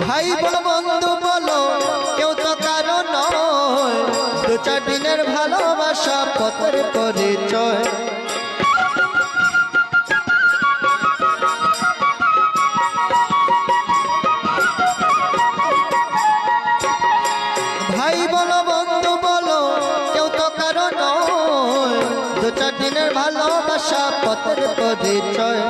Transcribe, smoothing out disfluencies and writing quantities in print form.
ভাই বলো বন্ধু বলো কেউ তো কারো নয়, দু চার দিনের ভালোবাসা পথের পরিচয়। ভাই বলো বন্ধু বলো কেউ তো কারো নয়, দু চার দিনের ভালোবাসা পথের পরিচয়।